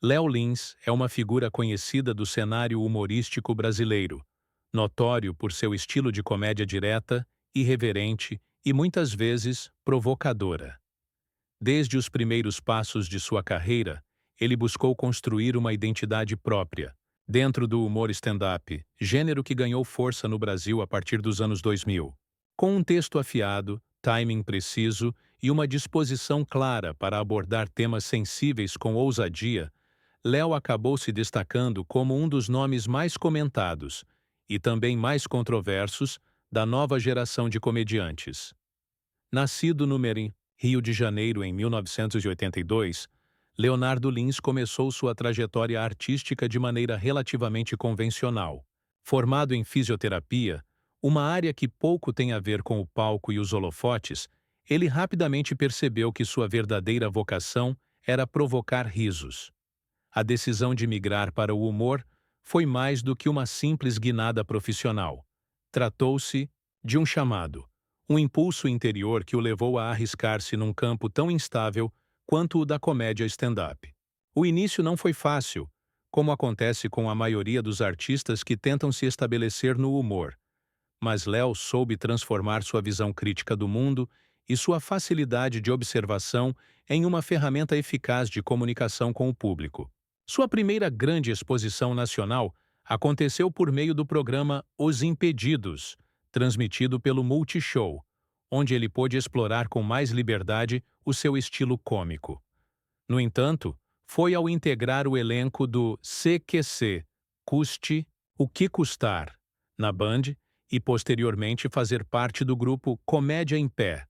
Léo Lins é uma figura conhecida do cenário humorístico brasileiro, notório por seu estilo de comédia direta, irreverente e muitas vezes provocadora. Desde os primeiros passos de sua carreira, ele buscou construir uma identidade própria, dentro do humor stand-up, gênero que ganhou força no Brasil a partir dos anos 2000. Com um texto afiado, timing preciso e uma disposição clara para abordar temas sensíveis com ousadia, Léo acabou se destacando como um dos nomes mais comentados e também mais controversos da nova geração de comediantes. Nascido no Merim, Rio de Janeiro, em 1982, Leonardo Lins começou sua trajetória artística de maneira relativamente convencional. Formado em fisioterapia, uma área que pouco tem a ver com o palco e os holofotes, ele rapidamente percebeu que sua verdadeira vocação era provocar risos. A decisão de migrar para o humor foi mais do que uma simples guinada profissional. Tratou-se de um chamado, um impulso interior que o levou a arriscar-se num campo tão instável quanto o da comédia stand-up. O início não foi fácil, como acontece com a maioria dos artistas que tentam se estabelecer no humor, mas Léo soube transformar sua visão crítica do mundo e sua facilidade de observação em uma ferramenta eficaz de comunicação com o público. Sua primeira grande exposição nacional aconteceu por meio do programa Os Impedidos, transmitido pelo Multishow, onde ele pôde explorar com mais liberdade o seu estilo cômico. No entanto, foi ao integrar o elenco do CQC, Custe o que Custar, na Band, e posteriormente fazer parte do grupo Comédia em Pé,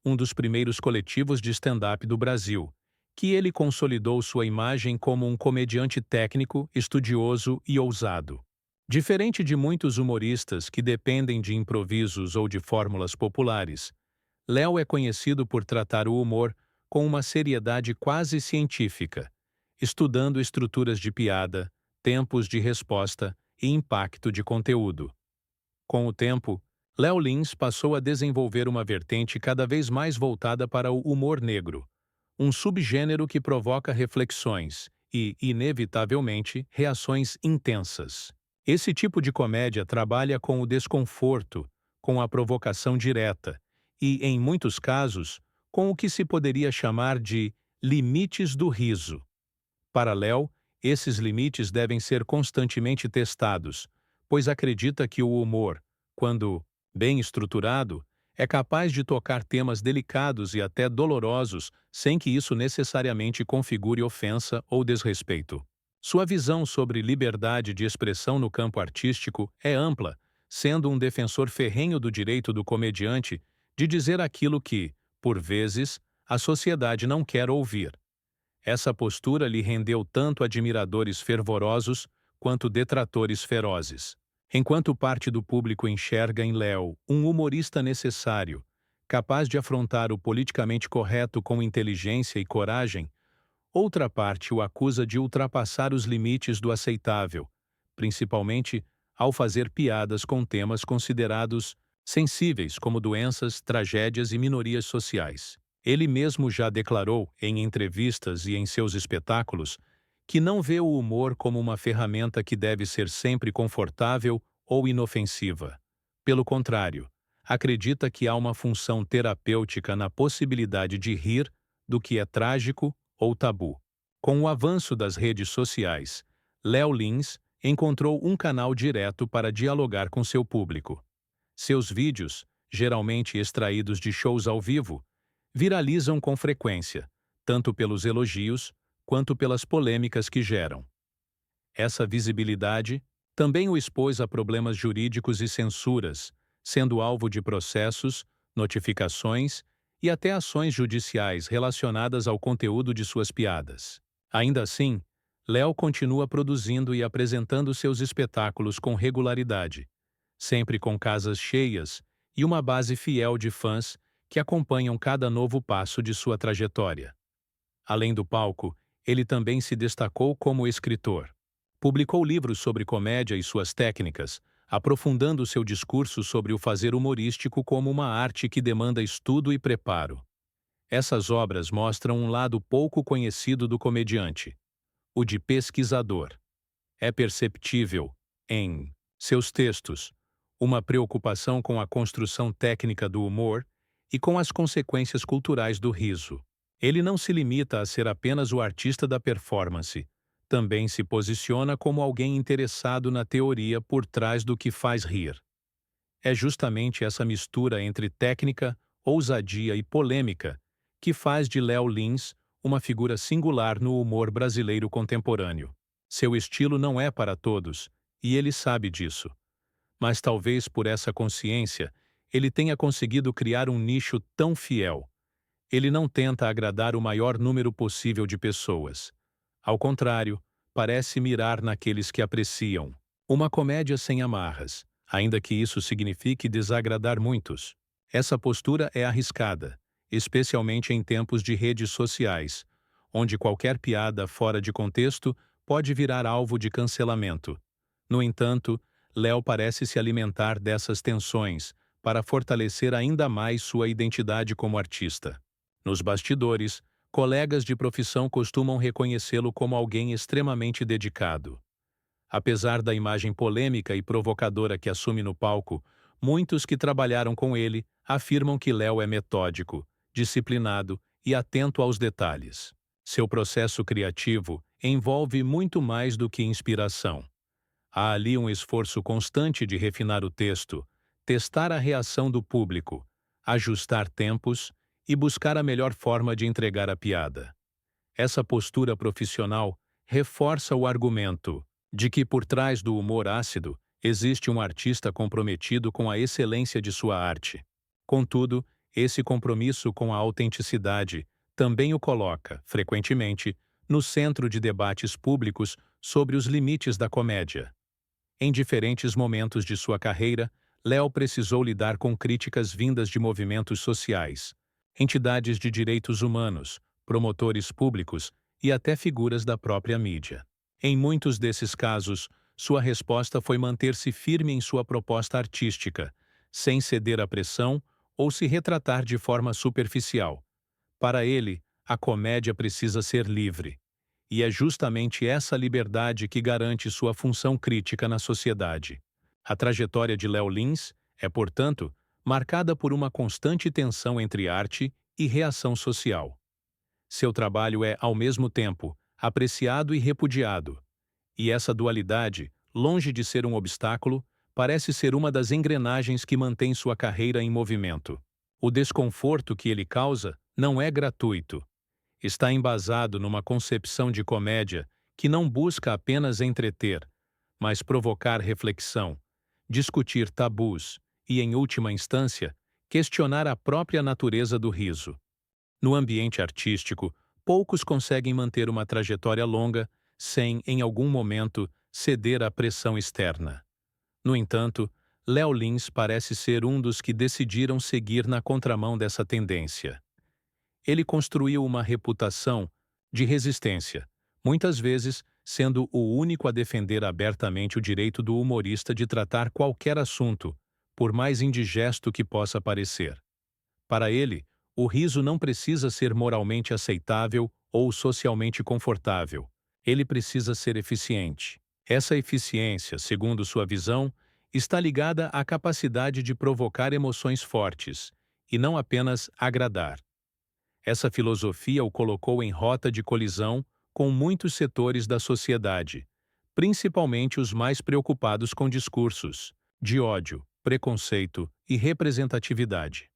um dos primeiros coletivos de stand-up do Brasil, que ele consolidou sua imagem como um comediante técnico, estudioso e ousado. Diferente de muitos humoristas que dependem de improvisos ou de fórmulas populares, Léo é conhecido por tratar o humor com uma seriedade quase científica, estudando estruturas de piada, tempos de resposta e impacto de conteúdo. Com o tempo, Léo Lins passou a desenvolver uma vertente cada vez mais voltada para o humor negro, um subgênero que provoca reflexões e, inevitavelmente, reações intensas. Esse tipo de comédia trabalha com o desconforto, com a provocação direta e, em muitos casos, com o que se poderia chamar de limites do riso. Para Léo, esses limites devem ser constantemente testados, pois acredita que o humor, quando bem estruturado, é capaz de tocar temas delicados e até dolorosos sem que isso necessariamente configure ofensa ou desrespeito. Sua visão sobre liberdade de expressão no campo artístico é ampla, sendo um defensor ferrenho do direito do comediante de dizer aquilo que, por vezes, a sociedade não quer ouvir. Essa postura lhe rendeu tanto admiradores fervorosos quanto detratores ferozes. Enquanto parte do público enxerga em Léo um humorista necessário, capaz de afrontar o politicamente correto com inteligência e coragem, outra parte o acusa de ultrapassar os limites do aceitável, principalmente ao fazer piadas com temas considerados sensíveis como doenças, tragédias e minorias sociais. Ele mesmo já declarou, em entrevistas e em seus espetáculos, que não vê o humor como uma ferramenta que deve ser sempre confortável ou inofensiva. Pelo contrário, acredita que há uma função terapêutica na possibilidade de rir do que é trágico ou tabu. Com o avanço das redes sociais, Léo Lins encontrou um canal direto para dialogar com seu público. Seus vídeos, geralmente extraídos de shows ao vivo, viralizam com frequência, tanto pelos elogios quanto pelas polêmicas que geram. Essa visibilidade também o expôs a problemas jurídicos e censuras, sendo alvo de processos, notificações e até ações judiciais relacionadas ao conteúdo de suas piadas. Ainda assim, Léo continua produzindo e apresentando seus espetáculos com regularidade, sempre com casas cheias e uma base fiel de fãs que acompanham cada novo passo de sua trajetória. Além do palco, ele também se destacou como escritor. Publicou livros sobre comédia e suas técnicas, aprofundando seu discurso sobre o fazer humorístico como uma arte que demanda estudo e preparo. Essas obras mostram um lado pouco conhecido do comediante: o de pesquisador. É perceptível, em seus textos, uma preocupação com a construção técnica do humor e com as consequências culturais do riso. Ele não se limita a ser apenas o artista da performance. Também se posiciona como alguém interessado na teoria por trás do que faz rir. É justamente essa mistura entre técnica, ousadia e polêmica que faz de Léo Lins uma figura singular no humor brasileiro contemporâneo. Seu estilo não é para todos, e ele sabe disso. Mas talvez por essa consciência, ele tenha conseguido criar um nicho tão fiel. Ele não tenta agradar o maior número possível de pessoas. Ao contrário, parece mirar naqueles que apreciam. Uma comédia sem amarras, ainda que isso signifique desagradar muitos. Essa postura é arriscada, especialmente em tempos de redes sociais, onde qualquer piada fora de contexto pode virar alvo de cancelamento. No entanto, Léo parece se alimentar dessas tensões para fortalecer ainda mais sua identidade como artista. Nos bastidores, colegas de profissão costumam reconhecê-lo como alguém extremamente dedicado. Apesar da imagem polêmica e provocadora que assume no palco, muitos que trabalharam com ele afirmam que Léo é metódico, disciplinado e atento aos detalhes. Seu processo criativo envolve muito mais do que inspiração. Há ali um esforço constante de refinar o texto, testar a reação do público, ajustar tempos e buscar a melhor forma de entregar a piada. Essa postura profissional reforça o argumento de que por trás do humor ácido existe um artista comprometido com a excelência de sua arte. Contudo, esse compromisso com a autenticidade também o coloca, frequentemente, no centro de debates públicos sobre os limites da comédia. Em diferentes momentos de sua carreira, Léo precisou lidar com críticas vindas de movimentos sociais, entidades de direitos humanos, promotores públicos e até figuras da própria mídia. Em muitos desses casos, sua resposta foi manter-se firme em sua proposta artística, sem ceder à pressão ou se retratar de forma superficial. Para ele, a comédia precisa ser livre. E é justamente essa liberdade que garante sua função crítica na sociedade. A trajetória de Léo Lins é, portanto, marcada por uma constante tensão entre arte e reação social. Seu trabalho é, ao mesmo tempo, apreciado e repudiado. E essa dualidade, longe de ser um obstáculo, parece ser uma das engrenagens que mantém sua carreira em movimento. O desconforto que ele causa não é gratuito. Está embasado numa concepção de comédia que não busca apenas entreter, mas provocar reflexão, discutir tabus e, em última instância, questionar a própria natureza do riso. No ambiente artístico, poucos conseguem manter uma trajetória longa sem, em algum momento, ceder à pressão externa. No entanto, Léo Lins parece ser um dos que decidiram seguir na contramão dessa tendência. Ele construiu uma reputação de resistência, muitas vezes sendo o único a defender abertamente o direito do humorista de tratar qualquer assunto, por mais indigesto que possa parecer. Para ele, o riso não precisa ser moralmente aceitável ou socialmente confortável. Ele precisa ser eficiente. Essa eficiência, segundo sua visão, está ligada à capacidade de provocar emoções fortes, e não apenas agradar. Essa filosofia o colocou em rota de colisão com muitos setores da sociedade, principalmente os mais preocupados com discursos de ódio, preconceito e representatividade.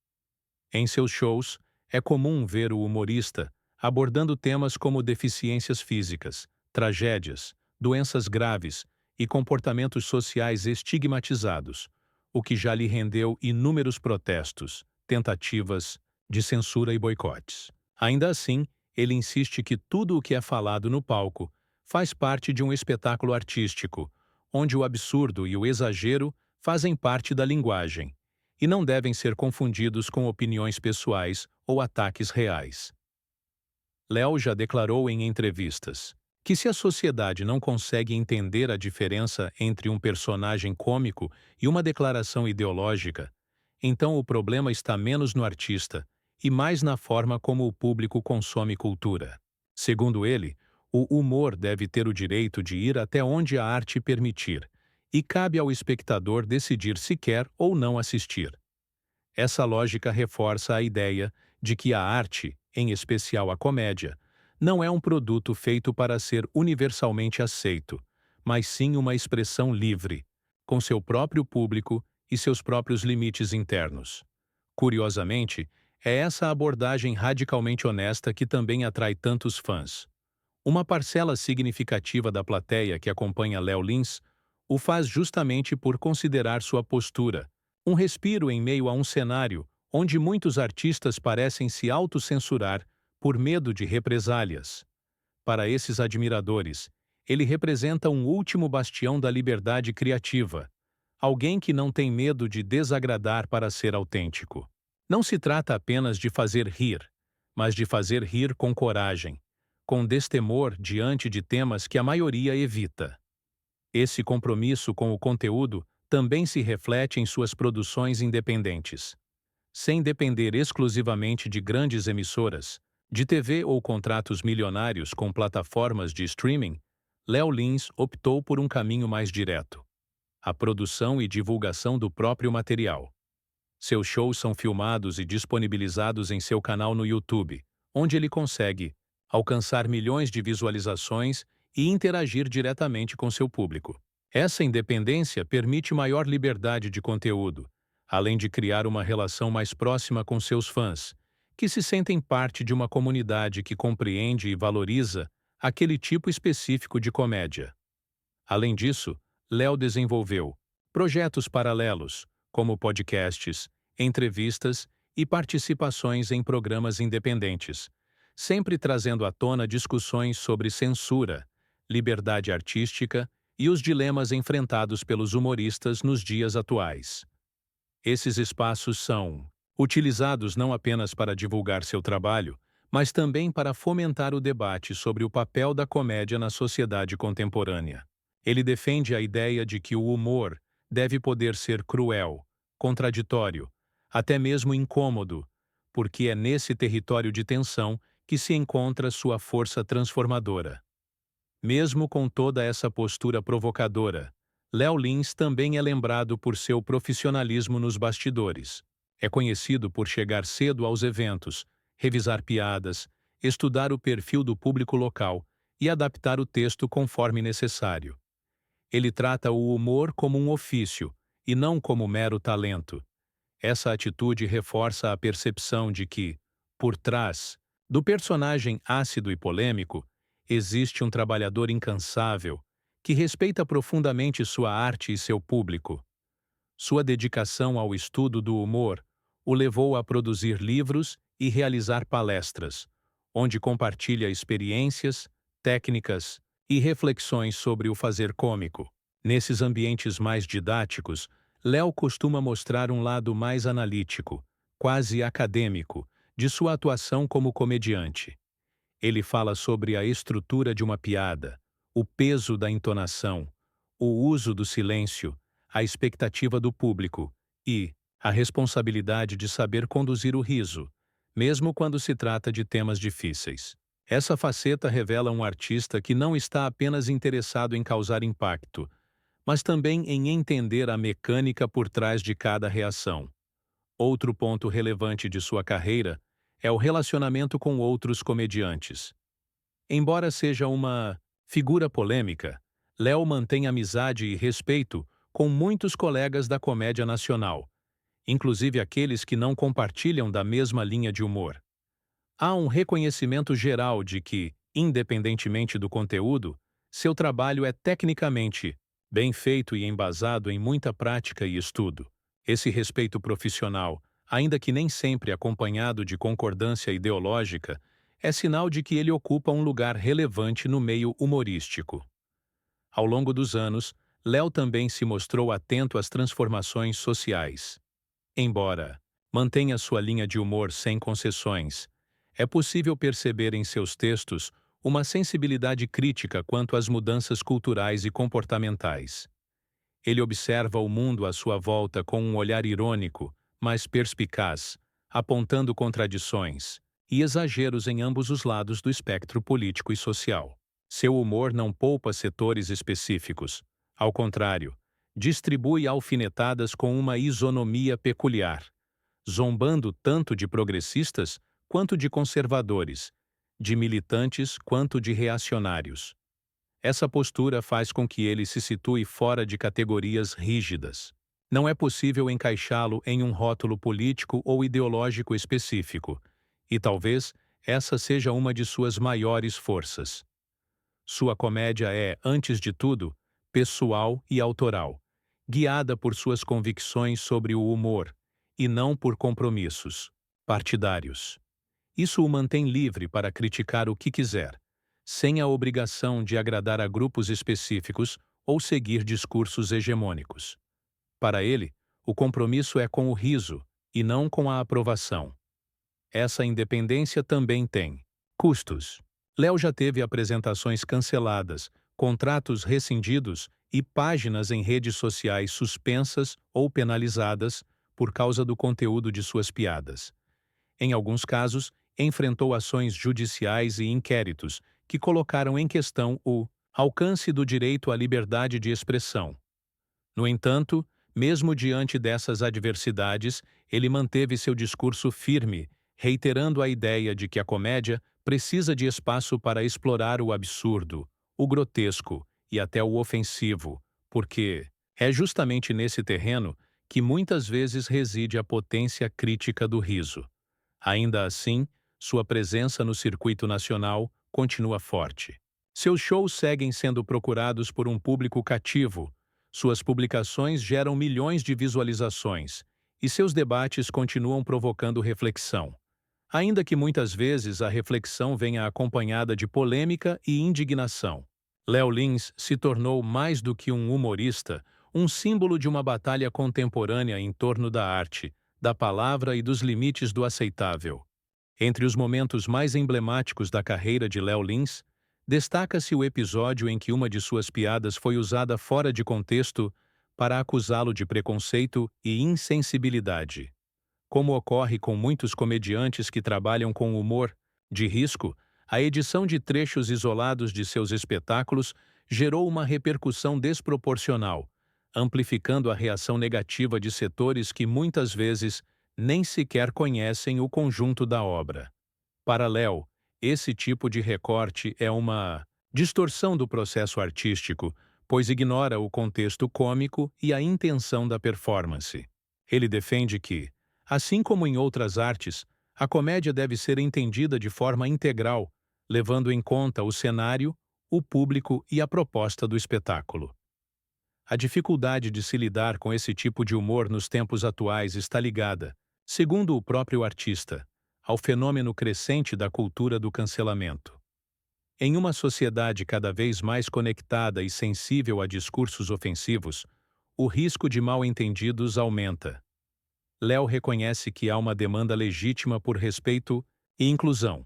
Em seus shows, é comum ver o humorista abordando temas como deficiências físicas, tragédias, doenças graves e comportamentos sociais estigmatizados, o que já lhe rendeu inúmeros protestos, tentativas de censura e boicotes. Ainda assim, ele insiste que tudo o que é falado no palco faz parte de um espetáculo artístico, onde o absurdo e o exagero fazem parte da linguagem, e não devem ser confundidos com opiniões pessoais ou ataques reais. Léo já declarou em entrevistas que se a sociedade não consegue entender a diferença entre um personagem cômico e uma declaração ideológica, então o problema está menos no artista e mais na forma como o público consome cultura. Segundo ele, O humor deve ter o direito de ir até onde a arte permitir, e cabe ao espectador decidir se quer ou não assistir. Essa lógica reforça a ideia de que a arte, em especial a comédia, não é um produto feito para ser universalmente aceito, mas sim uma expressão livre, com seu próprio público e seus próprios limites internos. Curiosamente, é essa abordagem radicalmente honesta que também atrai tantos fãs. Uma parcela significativa da plateia que acompanha Léo Lins o faz justamente por considerar sua postura um respiro em meio a um cenário onde muitos artistas parecem se autocensurar por medo de represálias. Para esses admiradores, ele representa um último bastião da liberdade criativa, alguém que não tem medo de desagradar para ser autêntico. Não se trata apenas de fazer rir, mas de fazer rir com coragem, com destemor diante de temas que a maioria evita. Esse compromisso com o conteúdo também se reflete em suas produções independentes. Sem depender exclusivamente de grandes emissoras, de TV ou contratos milionários com plataformas de streaming, Léo Lins optou por um caminho mais direto: a produção e divulgação do próprio material. Seus shows são filmados e disponibilizados em seu canal no YouTube, onde ele consegue alcançar milhões de visualizações e interagir diretamente com seu público. Essa independência permite maior liberdade de conteúdo, além de criar uma relação mais próxima com seus fãs, que se sentem parte de uma comunidade que compreende e valoriza aquele tipo específico de comédia. Além disso, Léo desenvolveu projetos paralelos, como podcasts, entrevistas e participações em programas independentes, sempre trazendo à tona discussões sobre censura, liberdade artística e os dilemas enfrentados pelos humoristas nos dias atuais. Esses espaços são utilizados não apenas para divulgar seu trabalho, mas também para fomentar o debate sobre o papel da comédia na sociedade contemporânea. Ele defende a ideia de que o humor deve poder ser cruel, contraditório, até mesmo incômodo, porque é nesse território de tensão que se encontra sua força transformadora. Mesmo com toda essa postura provocadora, Léo Lins também é lembrado por seu profissionalismo nos bastidores. É conhecido por chegar cedo aos eventos, revisar piadas, estudar o perfil do público local e adaptar o texto conforme necessário. Ele trata o humor como um ofício e não como mero talento. Essa atitude reforça a percepção de que, por trás do personagem ácido e polêmico, existe um trabalhador incansável que respeita profundamente sua arte e seu público. Sua dedicação ao estudo do humor o levou a produzir livros e realizar palestras, onde compartilha experiências, técnicas e reflexões sobre o fazer cômico. Nesses ambientes mais didáticos, Léo costuma mostrar um lado mais analítico, quase acadêmico, de sua atuação como comediante. Ele fala sobre a estrutura de uma piada, o peso da entonação, o uso do silêncio, a expectativa do público e a responsabilidade de saber conduzir o riso, mesmo quando se trata de temas difíceis. Essa faceta revela um artista que não está apenas interessado em causar impacto, mas também em entender a mecânica por trás de cada reação. Outro ponto relevante de sua carreira é o relacionamento com outros comediantes. Embora seja uma figura polêmica, Léo mantém amizade e respeito com muitos colegas da comédia nacional, inclusive aqueles que não compartilham da mesma linha de humor. Há um reconhecimento geral de que, independentemente do conteúdo, seu trabalho é tecnicamente bem feito e embasado em muita prática e estudo. Esse respeito profissional, ainda que nem sempre acompanhado de concordância ideológica, é sinal de que ele ocupa um lugar relevante no meio humorístico. Ao longo dos anos, Léo também se mostrou atento às transformações sociais. Embora mantenha sua linha de humor sem concessões, é possível perceber em seus textos uma sensibilidade crítica quanto às mudanças culturais e comportamentais. Ele observa o mundo à sua volta com um olhar irônico, mas perspicaz, apontando contradições e exageros em ambos os lados do espectro político e social. Seu humor não poupa setores específicos. Ao contrário, distribui alfinetadas com uma isonomia peculiar, zombando tanto de progressistas quanto de conservadores, de militantes quanto de reacionários. Essa postura faz com que ele se situe fora de categorias rígidas. Não é possível encaixá-lo em um rótulo político ou ideológico específico, e talvez essa seja uma de suas maiores forças. Sua comédia é, antes de tudo, pessoal e autoral, guiada por suas convicções sobre o humor, e não por compromissos partidários. Isso o mantém livre para criticar o que quiser, sem a obrigação de agradar a grupos específicos ou seguir discursos hegemônicos. Para ele, o compromisso é com o riso e não com a aprovação. Essa independência também tem custos. Léo já teve apresentações canceladas, contratos rescindidos e páginas em redes sociais suspensas ou penalizadas por causa do conteúdo de suas piadas. Em alguns casos, enfrentou ações judiciais e inquéritos que colocaram em questão o alcance do direito à liberdade de expressão. No entanto, mesmo diante dessas adversidades, ele manteve seu discurso firme, reiterando a ideia de que a comédia precisa de espaço para explorar o absurdo, o grotesco e até o ofensivo, porque é justamente nesse terreno que muitas vezes reside a potência crítica do riso. Ainda assim, sua presença no circuito nacional continua forte. Seus shows seguem sendo procurados por um público cativo, suas publicações geram milhões de visualizações, e seus debates continuam provocando reflexão. Ainda que muitas vezes a reflexão venha acompanhada de polêmica e indignação. Léo Lins se tornou mais do que um humorista, um símbolo de uma batalha contemporânea em torno da arte, da palavra e dos limites do aceitável. Entre os momentos mais emblemáticos da carreira de Léo Lins, destaca-se o episódio em que uma de suas piadas foi usada fora de contexto para acusá-lo de preconceito e insensibilidade. Como ocorre com muitos comediantes que trabalham com humor de risco, a edição de trechos isolados de seus espetáculos gerou uma repercussão desproporcional, amplificando a reação negativa de setores que muitas vezes nem sequer conhecem o conjunto da obra. Para Léo, esse tipo de recorte é uma distorção do processo artístico, pois ignora o contexto cômico e a intenção da performance. Ele defende que, assim como em outras artes, a comédia deve ser entendida de forma integral, levando em conta o cenário, o público e a proposta do espetáculo. A dificuldade de se lidar com esse tipo de humor nos tempos atuais está ligada, segundo o próprio artista, ao fenômeno crescente da cultura do cancelamento. Em uma sociedade cada vez mais conectada e sensível a discursos ofensivos, o risco de mal-entendidos aumenta. Léo reconhece que há uma demanda legítima por respeito e inclusão,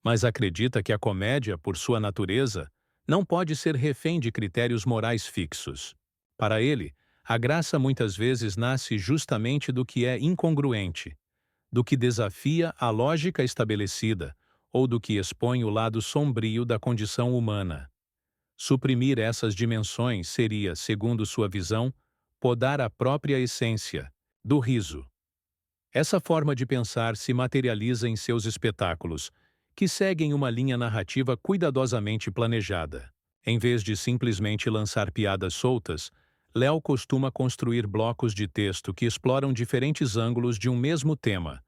mas acredita que a comédia, por sua natureza, não pode ser refém de critérios morais fixos. Para ele, a graça muitas vezes nasce justamente do que é incongruente, do que desafia a lógica estabelecida ou do que expõe o lado sombrio da condição humana. Suprimir essas dimensões seria, segundo sua visão, podar a própria essência do riso. Essa forma de pensar se materializa em seus espetáculos, que seguem uma linha narrativa cuidadosamente planejada. Em vez de simplesmente lançar piadas soltas, Léo costuma construir blocos de texto que exploram diferentes ângulos de um mesmo tema,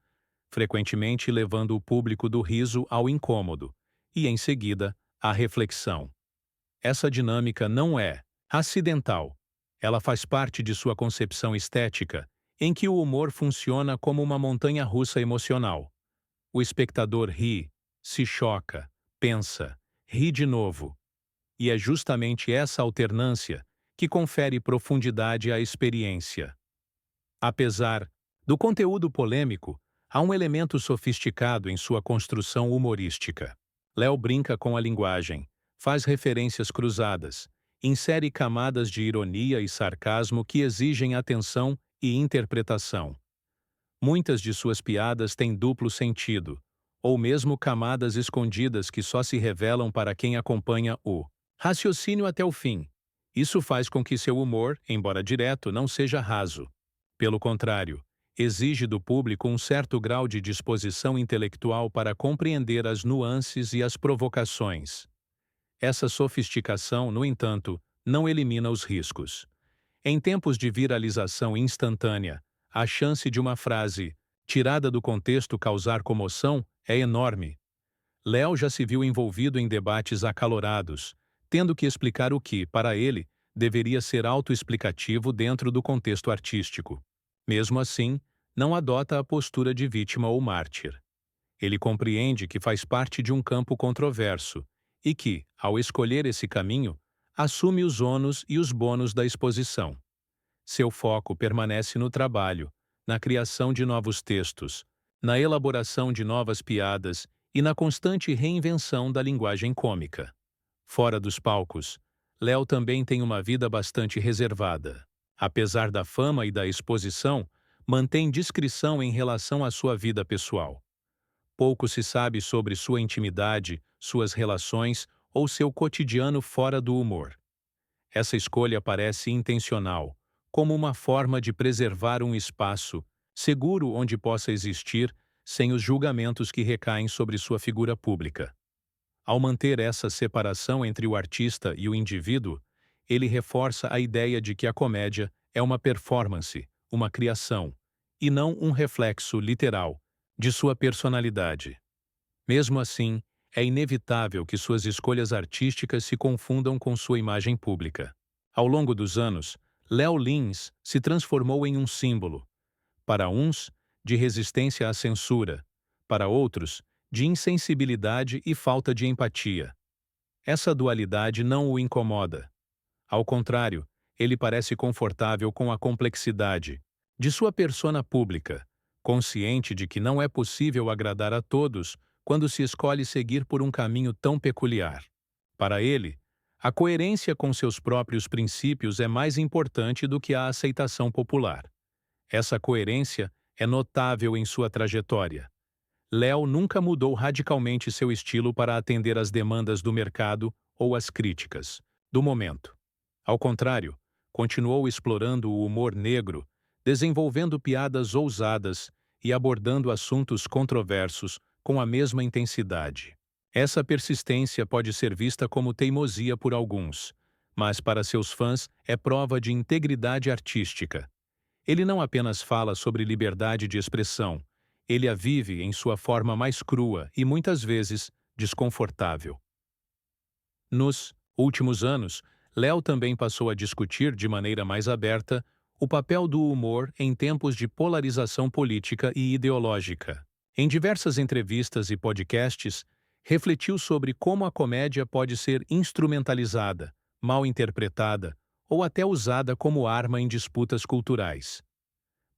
frequentemente levando o público do riso ao incômodo e, em seguida, à reflexão. Essa dinâmica não é acidental. Ela faz parte de sua concepção estética, em que o humor funciona como uma montanha-russa emocional. O espectador ri, se choca, pensa, ri de novo. E é justamente essa alternância que confere profundidade à experiência. Apesar do conteúdo polêmico, há um elemento sofisticado em sua construção humorística. Léo brinca com a linguagem, faz referências cruzadas, insere camadas de ironia e sarcasmo que exigem atenção e interpretação. Muitas de suas piadas têm duplo sentido, ou mesmo camadas escondidas que só se revelam para quem acompanha o raciocínio até o fim. Isso faz com que seu humor, embora direto, não seja raso. Pelo contrário, exige do público um certo grau de disposição intelectual para compreender as nuances e as provocações. Essa sofisticação, no entanto, não elimina os riscos. Em tempos de viralização instantânea, a chance de uma frase tirada do contexto causar comoção é enorme. Léo já se viu envolvido em debates acalorados, tendo que explicar o que, para ele, deveria ser autoexplicativo dentro do contexto artístico. Mesmo assim, não adota a postura de vítima ou mártir. Ele compreende que faz parte de um campo controverso e que, ao escolher esse caminho, assume os ônus e os bônus da exposição. Seu foco permanece no trabalho, na criação de novos textos, na elaboração de novas piadas e na constante reinvenção da linguagem cômica. Fora dos palcos, Léo também tem uma vida bastante reservada. Apesar da fama e da exposição, mantém discrição em relação à sua vida pessoal. Pouco se sabe sobre sua intimidade, suas relações ou seu cotidiano fora do humor. Essa escolha parece intencional, como uma forma de preservar um espaço seguro onde possa existir sem os julgamentos que recaem sobre sua figura pública. Ao manter essa separação entre o artista e o indivíduo, ele reforça a ideia de que a comédia é uma performance, uma criação, e não um reflexo literal de sua personalidade. Mesmo assim, é inevitável que suas escolhas artísticas se confundam com sua imagem pública. Ao longo dos anos, Léo Lins se transformou em um símbolo, para uns, de resistência à censura, para outros, de insensibilidade e falta de empatia. Essa dualidade não o incomoda. Ao contrário, ele parece confortável com a complexidade de sua persona pública, consciente de que não é possível agradar a todos quando se escolhe seguir por um caminho tão peculiar. Para ele, a coerência com seus próprios princípios é mais importante do que a aceitação popular. Essa coerência é notável em sua trajetória. Léo nunca mudou radicalmente seu estilo para atender às demandas do mercado ou às críticas do momento. Ao contrário, continuou explorando o humor negro, desenvolvendo piadas ousadas e abordando assuntos controversos com a mesma intensidade. Essa persistência pode ser vista como teimosia por alguns, mas para seus fãs é prova de integridade artística. Ele não apenas fala sobre liberdade de expressão, ele a vive em sua forma mais crua e, muitas vezes, desconfortável. Nos últimos anos, Léo também passou a discutir de maneira mais aberta o papel do humor em tempos de polarização política e ideológica. Em diversas entrevistas e podcasts, refletiu sobre como a comédia pode ser instrumentalizada, mal interpretada ou até usada como arma em disputas culturais.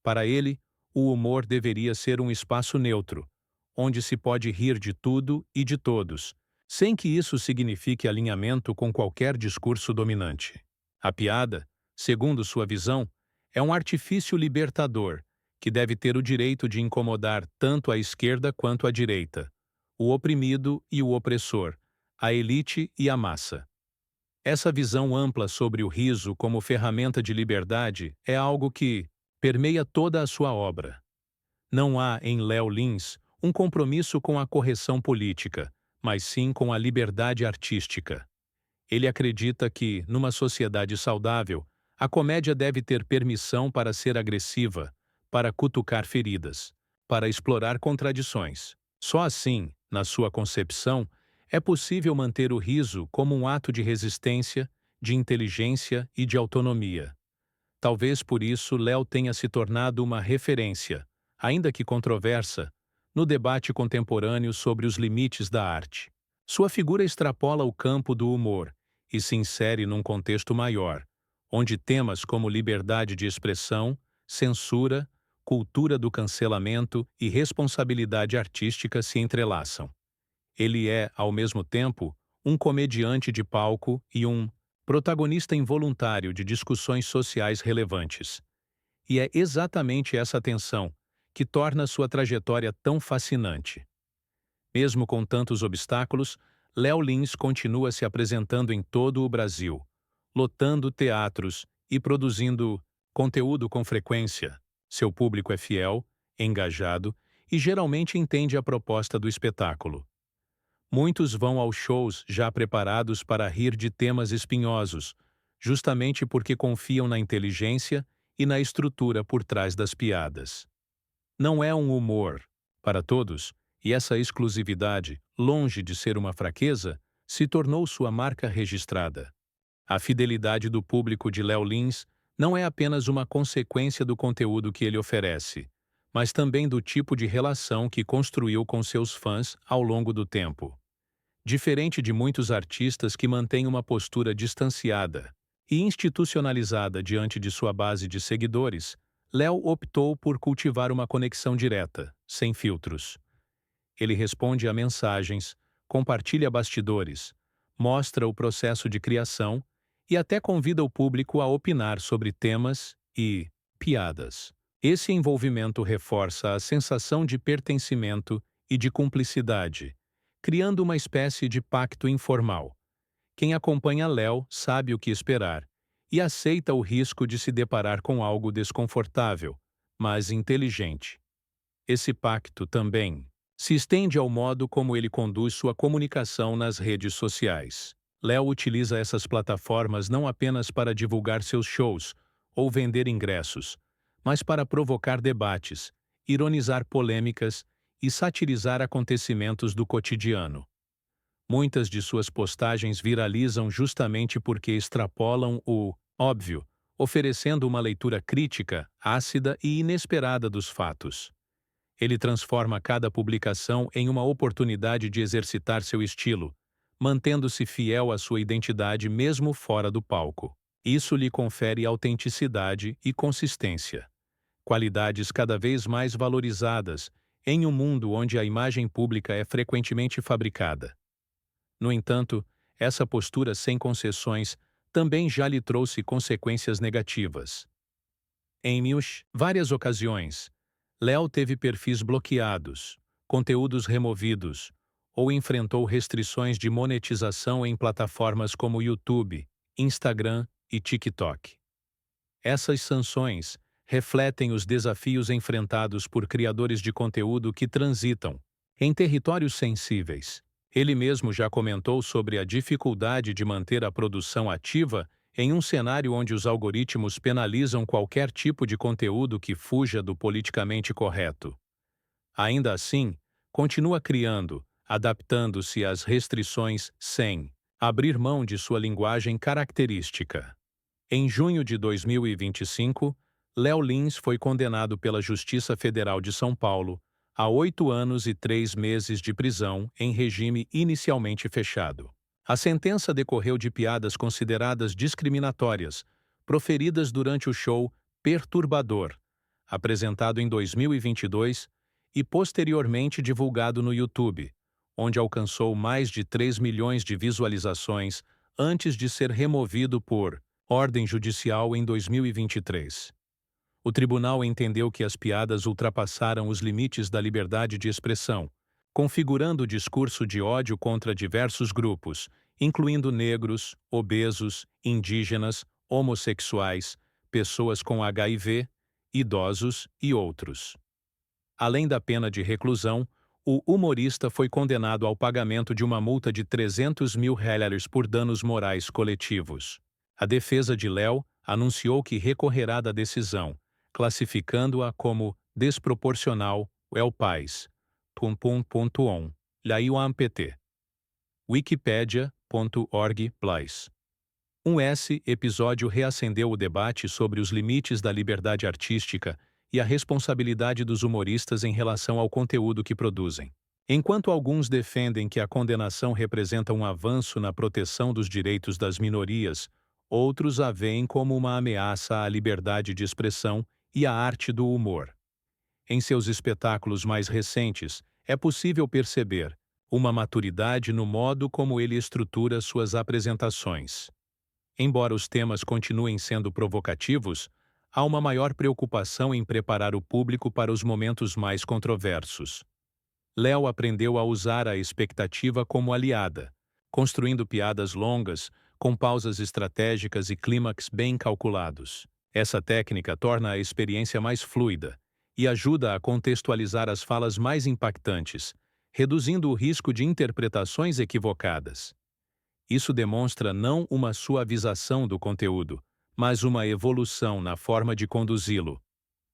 Para ele, o humor deveria ser um espaço neutro, onde se pode rir de tudo e de todos, sem que isso signifique alinhamento com qualquer discurso dominante. A piada, segundo sua visão, é um artifício libertador, que deve ter o direito de incomodar tanto a esquerda quanto a direita, o oprimido e o opressor, a elite e a massa. Essa visão ampla sobre o riso como ferramenta de liberdade é algo que permeia toda a sua obra. Não há em Léo Lins um compromisso com a correção política, mas sim com a liberdade artística. Ele acredita que, numa sociedade saudável, a comédia deve ter permissão para ser agressiva, para cutucar feridas, para explorar contradições. Só assim, na sua concepção, é possível manter o riso como um ato de resistência, de inteligência e de autonomia. Talvez por isso Léo tenha se tornado uma referência, ainda que controversa, no debate contemporâneo sobre os limites da arte. Sua figura extrapola o campo do humor e se insere num contexto maior, onde temas como liberdade de expressão, censura, cultura do cancelamento e responsabilidade artística se entrelaçam. Ele é, ao mesmo tempo, um comediante de palco e um protagonista involuntário de discussões sociais relevantes. E é exatamente essa tensão que torna sua trajetória tão fascinante. Mesmo com tantos obstáculos, Léo Lins continua se apresentando em todo o Brasil, lotando teatros e produzindo conteúdo com frequência. Seu público é fiel, engajado e geralmente entende a proposta do espetáculo. Muitos vão aos shows já preparados para rir de temas espinhosos, justamente porque confiam na inteligência e na estrutura por trás das piadas. Não é um humor para todos, e essa exclusividade, longe de ser uma fraqueza, se tornou sua marca registrada. A fidelidade do público de Léo Lins não é apenas uma consequência do conteúdo que ele oferece, mas também do tipo de relação que construiu com seus fãs ao longo do tempo. Diferente de muitos artistas que mantêm uma postura distanciada e institucionalizada diante de sua base de seguidores, Léo optou por cultivar uma conexão direta, sem filtros. Ele responde a mensagens, compartilha bastidores, mostra o processo de criação e até convida o público a opinar sobre temas e piadas. Esse envolvimento reforça a sensação de pertencimento e de cumplicidade, criando uma espécie de pacto informal. Quem acompanha Léo sabe o que esperar e aceita o risco de se deparar com algo desconfortável, mas inteligente. Esse pacto também se estende ao modo como ele conduz sua comunicação nas redes sociais. Léo utiliza essas plataformas não apenas para divulgar seus shows ou vender ingressos, mas para provocar debates, ironizar polêmicas e satirizar acontecimentos do cotidiano. Muitas de suas postagens viralizam justamente porque extrapolam o óbvio, oferecendo uma leitura crítica, ácida e inesperada dos fatos. Ele transforma cada publicação em uma oportunidade de exercitar seu estilo, mantendo-se fiel à sua identidade mesmo fora do palco. Isso lhe confere autenticidade e consistência, qualidades cada vez mais valorizadas em um mundo onde a imagem pública é frequentemente fabricada. No entanto, essa postura sem concessões também já lhe trouxe consequências negativas. Em várias ocasiões, Léo teve perfis bloqueados, conteúdos removidos ou enfrentou restrições de monetização em plataformas como YouTube, Instagram e TikTok. Essas sanções refletem os desafios enfrentados por criadores de conteúdo que transitam em territórios sensíveis. Ele mesmo já comentou sobre a dificuldade de manter a produção ativa em um cenário onde os algoritmos penalizam qualquer tipo de conteúdo que fuja do politicamente correto. Ainda assim, continua criando, adaptando-se às restrições sem abrir mão de sua linguagem característica. Em junho de 2025, Léo Lins foi condenado pela Justiça Federal de São Paulo a 8 anos e 3 meses de prisão em regime inicialmente fechado. A sentença decorreu de piadas consideradas discriminatórias, proferidas durante o show Perturbador, apresentado em 2022 e posteriormente divulgado no YouTube, onde alcançou mais de 3 milhões de visualizações antes de ser removido por ordem judicial em 2023. O tribunal entendeu que as piadas ultrapassaram os limites da liberdade de expressão, configurando discurso de ódio contra diversos grupos, incluindo negros, obesos, indígenas, homossexuais, pessoas com HIV, idosos e outros. Além da pena de reclusão, o humorista foi condenado ao pagamento de uma multa de R$ 300 mil por danos morais coletivos. A defesa de Léo anunciou que recorrerá da decisão, classificando-a como desproporcional, Pais. Laiuampt. Wikipedia.org. Episódio reacendeu o debate sobre os limites da liberdade artística e a responsabilidade dos humoristas em relação ao conteúdo que produzem. Enquanto alguns defendem que a condenação representa um avanço na proteção dos direitos das minorias, outros a veem como uma ameaça à liberdade de expressão e à arte do humor. Em seus espetáculos mais recentes, é possível perceber uma maturidade no modo como ele estrutura suas apresentações. Embora os temas continuem sendo provocativos, há uma maior preocupação em preparar o público para os momentos mais controversos. Léo aprendeu a usar a expectativa como aliada, construindo piadas longas, com pausas estratégicas e clímax bem calculados. Essa técnica torna a experiência mais fluida e ajuda a contextualizar as falas mais impactantes, reduzindo o risco de interpretações equivocadas. Isso demonstra não uma suavização do conteúdo, mas uma evolução na forma de conduzi-lo.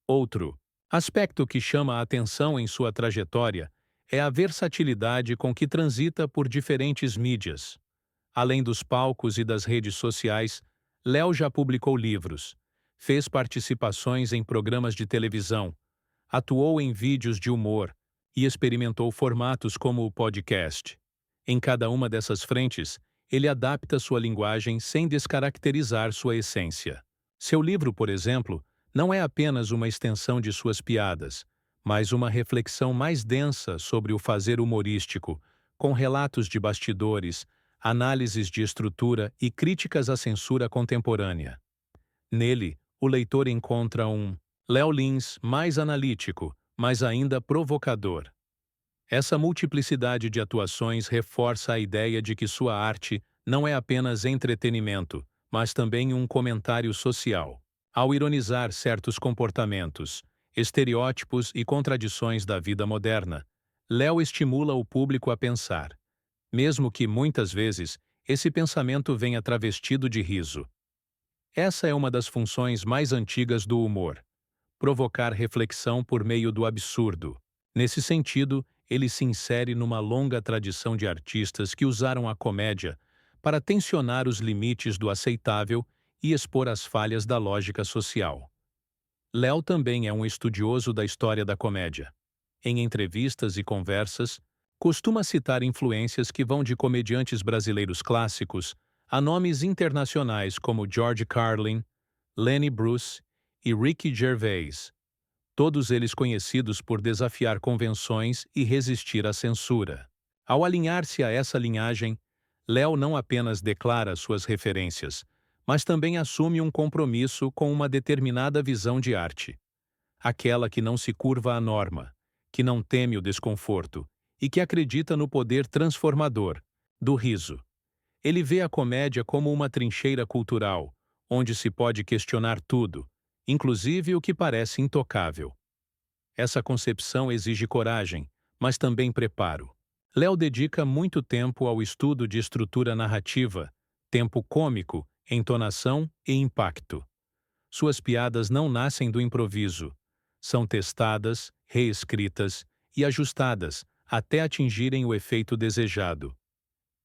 Outro aspecto que chama a atenção em sua trajetória é a versatilidade com que transita por diferentes mídias. Além dos palcos e das redes sociais, Léo já publicou livros, fez participações em programas de televisão, atuou em vídeos de humor e experimentou formatos como o podcast. Em cada uma dessas frentes, ele adapta sua linguagem sem descaracterizar sua essência. Seu livro, por exemplo, não é apenas uma extensão de suas piadas, mas uma reflexão mais densa sobre o fazer humorístico, com relatos de bastidores, análises de estrutura e críticas à censura contemporânea. Nele, o leitor encontra um Léo Lins mais analítico, mas ainda provocador. Essa multiplicidade de atuações reforça a ideia de que sua arte não é apenas entretenimento, mas também um comentário social. Ao ironizar certos comportamentos, estereótipos e contradições da vida moderna, Léo estimula o público a pensar, mesmo que, muitas vezes, esse pensamento venha travestido de riso. Essa é uma das funções mais antigas do humor: provocar reflexão por meio do absurdo. Nesse sentido, ele se insere numa longa tradição de artistas que usaram a comédia para tensionar os limites do aceitável e expor as falhas da lógica social. Léo também é um estudioso da história da comédia. Em entrevistas e conversas, costuma citar influências que vão de comediantes brasileiros clássicos a nomes internacionais como George Carlin, Lenny Bruce e Ricky Gervais, todos eles conhecidos por desafiar convenções e resistir à censura. Ao alinhar-se a essa linhagem, Léo não apenas declara suas referências, mas também assume um compromisso com uma determinada visão de arte. Aquela que não se curva à norma, que não teme o desconforto e que acredita no poder transformador do riso. Ele vê a comédia como uma trincheira cultural, onde se pode questionar tudo, inclusive o que parece intocável. Essa concepção exige coragem, mas também preparo. Léo dedica muito tempo ao estudo de estrutura narrativa, tempo cômico, entonação e impacto. Suas piadas não nascem do improviso. São testadas, reescritas e ajustadas até atingirem o efeito desejado.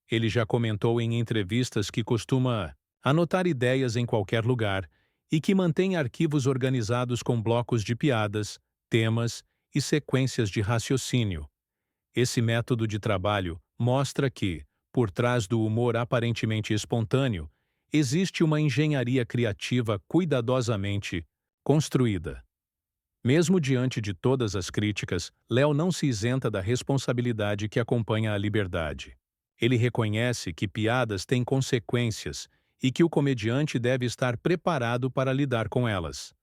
Ele já comentou em entrevistas que costuma anotar ideias em qualquer lugar e que mantém arquivos organizados com blocos de piadas, temas e sequências de raciocínio. Esse método de trabalho mostra que, por trás do humor aparentemente espontâneo, existe uma engenharia criativa cuidadosamente construída. Mesmo diante de todas as críticas, Léo não se isenta da responsabilidade que acompanha a liberdade. Ele reconhece que piadas têm consequências e que o comediante deve estar preparado para lidar com elas.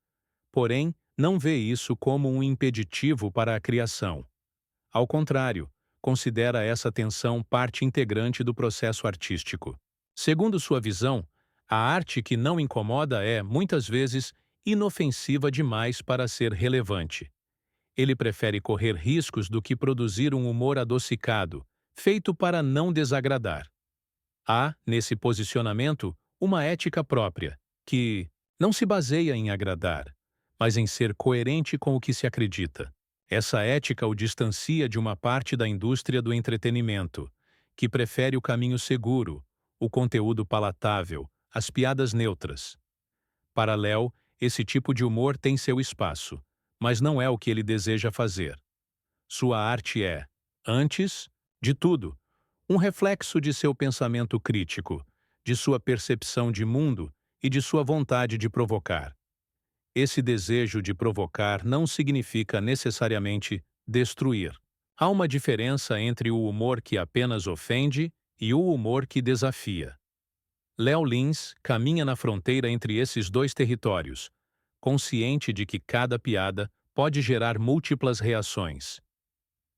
Porém, não vê isso como um impeditivo para a criação. Ao contrário, considera essa tensão parte integrante do processo artístico. Segundo sua visão, a arte que não incomoda é, muitas vezes, inofensiva demais para ser relevante. Ele prefere correr riscos do que produzir um humor adocicado, feito para não desagradar. Há, nesse posicionamento, uma ética própria, que não se baseia em agradar, mas em ser coerente com o que se acredita. Essa ética o distancia de uma parte da indústria do entretenimento, que prefere o caminho seguro, o conteúdo palatável, as piadas neutras. Para Léo, esse tipo de humor tem seu espaço, mas não é o que ele deseja fazer. Sua arte é, antes de tudo, um reflexo de seu pensamento crítico, de sua percepção de mundo e de sua vontade de provocar. Esse desejo de provocar não significa necessariamente destruir. Há uma diferença entre o humor que apenas ofende e o humor que desafia. Léo Lins caminha na fronteira entre esses dois territórios, consciente de que cada piada pode gerar múltiplas reações.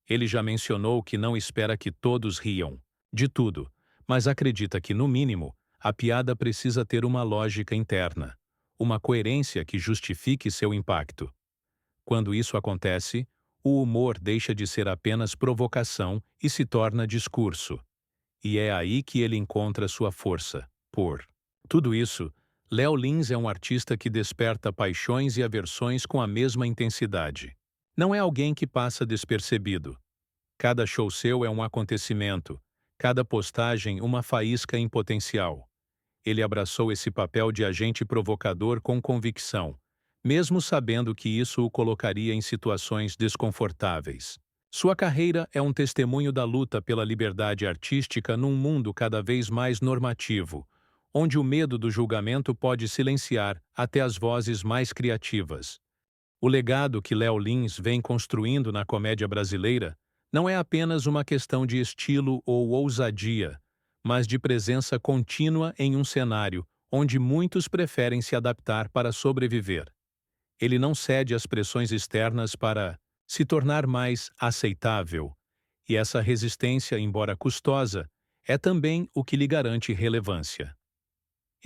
Ele já mencionou que não espera que todos riam de tudo, mas acredita que, no mínimo, a piada precisa ter uma lógica interna, uma coerência que justifique seu impacto. Quando isso acontece, o humor deixa de ser apenas provocação e se torna discurso. E é aí que ele encontra sua força. Por tudo isso, Léo Lins é um artista que desperta paixões e aversões com a mesma intensidade. Não é alguém que passa despercebido. Cada show seu é um acontecimento, cada postagem uma faísca em potencial. Ele abraçou esse papel de agente provocador com convicção, mesmo sabendo que isso o colocaria em situações desconfortáveis. Sua carreira é um testemunho da luta pela liberdade artística num mundo cada vez mais normativo, onde o medo do julgamento pode silenciar até as vozes mais criativas. O legado que Léo Lins vem construindo na comédia brasileira não é apenas uma questão de estilo ou ousadia, mas de presença contínua em um cenário onde muitos preferem se adaptar para sobreviver. Ele não cede às pressões externas para se tornar mais aceitável, e essa resistência, embora custosa, é também o que lhe garante relevância.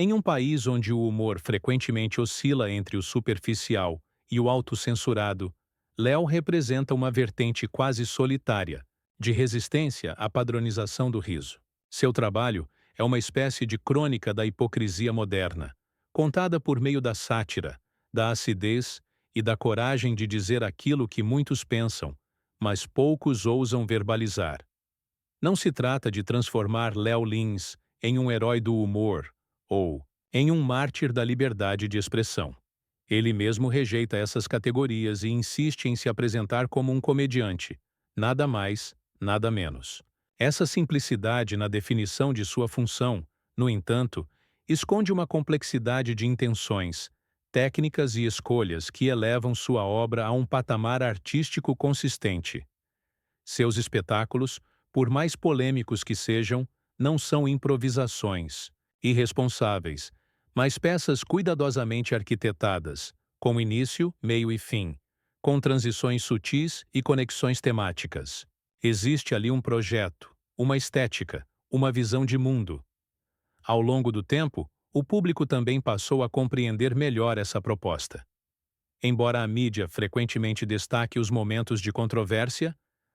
Em um país onde o humor frequentemente oscila entre o superficial e o autocensurado, Léo representa uma vertente quase solitária, de resistência à padronização do riso. Seu trabalho é uma espécie de crônica da hipocrisia moderna, contada por meio da sátira, da acidez e da coragem de dizer aquilo que muitos pensam, mas poucos ousam verbalizar. Não se trata de transformar Léo Lins em um herói do humor ou em um mártir da liberdade de expressão. Ele mesmo rejeita essas categorias e insiste em se apresentar como um comediante, nada mais, nada menos. Essa simplicidade na definição de sua função, no entanto, esconde uma complexidade de intenções, técnicas e escolhas que elevam sua obra a um patamar artístico consistente. Seus espetáculos, por mais polêmicos que sejam, não são improvisações irresponsáveis, mas peças cuidadosamente arquitetadas, com início, meio e fim, com transições sutis e conexões temáticas. Existe ali um projeto, uma estética, uma visão de mundo. Ao longo do tempo, o público também passou a compreender melhor essa proposta. Embora a mídia frequentemente destaque os momentos de controvérsia,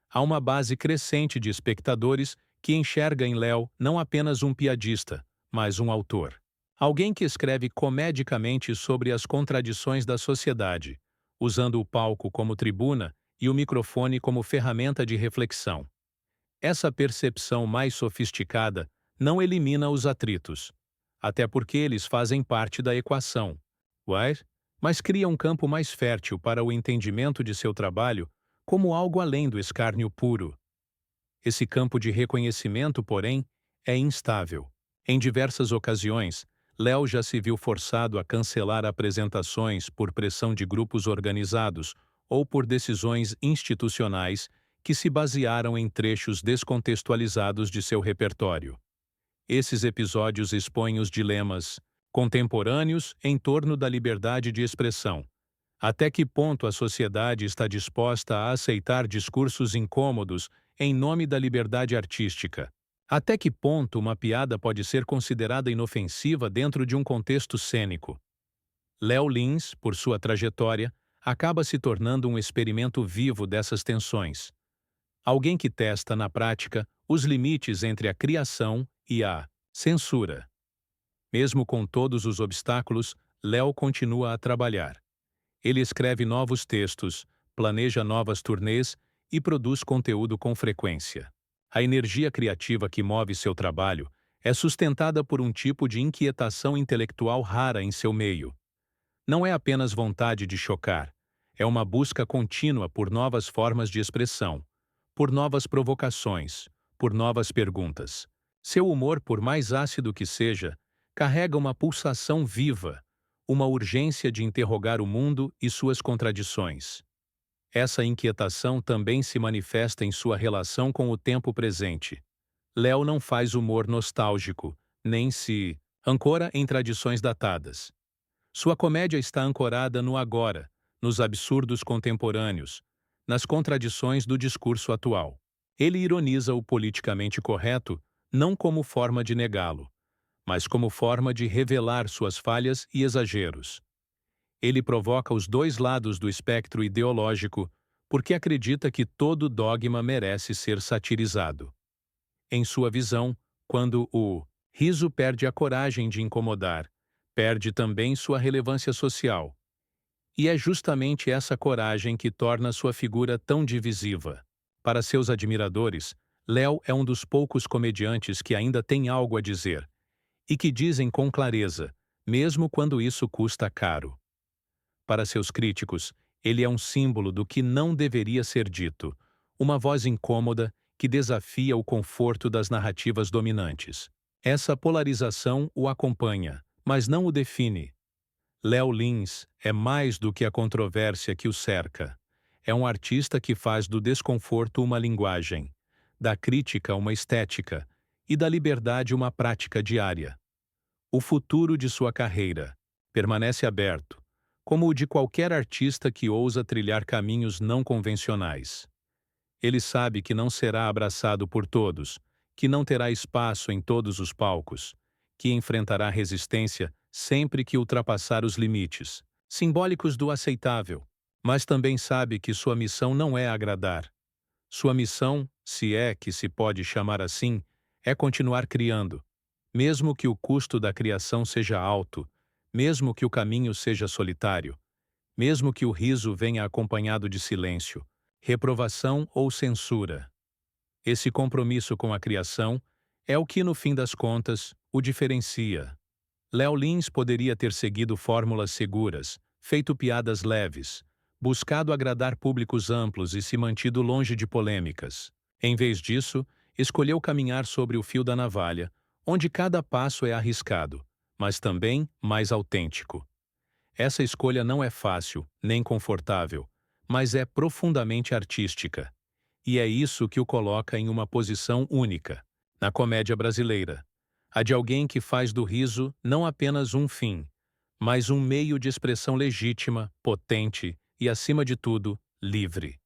há uma base crescente de espectadores que enxerga em Léo não apenas um piadista, mas um autor. Alguém que escreve comedicamente sobre as contradições da sociedade, usando o palco como tribuna e o microfone como ferramenta de reflexão. Essa percepção mais sofisticada não elimina os atritos, até porque eles fazem parte da equação, mas cria um campo mais fértil para o entendimento de seu trabalho como algo além do escárnio puro. Esse campo de reconhecimento, porém, é instável. Em diversas ocasiões, Léo já se viu forçado a cancelar apresentações por pressão de grupos organizados ou por decisões institucionais que se basearam em trechos descontextualizados de seu repertório. Esses episódios expõem os dilemas contemporâneos em torno da liberdade de expressão. Até que ponto a sociedade está disposta a aceitar discursos incômodos em nome da liberdade artística? Até que ponto uma piada pode ser considerada inofensiva dentro de um contexto cênico? Léo Lins, por sua trajetória, acaba se tornando um experimento vivo dessas tensões. Alguém que testa na prática os limites entre a criação e a censura. Mesmo com todos os obstáculos, Léo continua a trabalhar. Ele escreve novos textos, planeja novas turnês e produz conteúdo com frequência. A energia criativa que move seu trabalho é sustentada por um tipo de inquietação intelectual rara em seu meio. Não é apenas vontade de chocar, é uma busca contínua por novas formas de expressão, por novas provocações, por novas perguntas. Seu humor, por mais ácido que seja, carrega uma pulsação viva, uma urgência de interrogar o mundo e suas contradições. Essa inquietação também se manifesta em sua relação com o tempo presente. Léo não faz humor nostálgico, nem se ancora em tradições datadas. Sua comédia está ancorada no agora, nos absurdos contemporâneos, nas contradições do discurso atual. Ele ironiza o politicamente correto não como forma de negá-lo, mas como forma de revelar suas falhas e exageros. Ele provoca os dois lados do espectro ideológico porque acredita que todo dogma merece ser satirizado. Em sua visão, quando o riso perde a coragem de incomodar, perde também sua relevância social. E é justamente essa coragem que torna sua figura tão divisiva. Para seus admiradores, Léo é um dos poucos comediantes que ainda tem algo a dizer, e que dizem com clareza, mesmo quando isso custa caro. Para seus críticos, ele é um símbolo do que não deveria ser dito, uma voz incômoda que desafia o conforto das narrativas dominantes. Essa polarização o acompanha, mas não o define. Léo Lins é mais do que a controvérsia que o cerca. É um artista que faz do desconforto uma linguagem, da crítica uma estética e da liberdade uma prática diária. O futuro de sua carreira permanece aberto, como o de qualquer artista que ousa trilhar caminhos não convencionais. Ele sabe que não será abraçado por todos, que não terá espaço em todos os palcos, que enfrentará resistência sempre que ultrapassar os limites, simbólicos do aceitável, mas também sabe que sua missão não é agradar. Sua missão, se é que se pode chamar assim, é continuar criando, mesmo que o custo da criação seja alto, mesmo que o caminho seja solitário, mesmo que o riso venha acompanhado de silêncio, reprovação ou censura. Esse compromisso com a criação é o que, no fim das contas, o diferencia. Léo Lins poderia ter seguido fórmulas seguras, feito piadas leves, buscado agradar públicos amplos e se mantido longe de polêmicas. Em vez disso, escolheu caminhar sobre o fio da navalha, onde cada passo é arriscado, mas também mais autêntico. Essa escolha não é fácil, nem confortável, mas é profundamente artística. E é isso que o coloca em uma posição única, na comédia brasileira. A de alguém que faz do riso não apenas um fim, mas um meio de expressão legítima, potente e, acima de tudo, livre.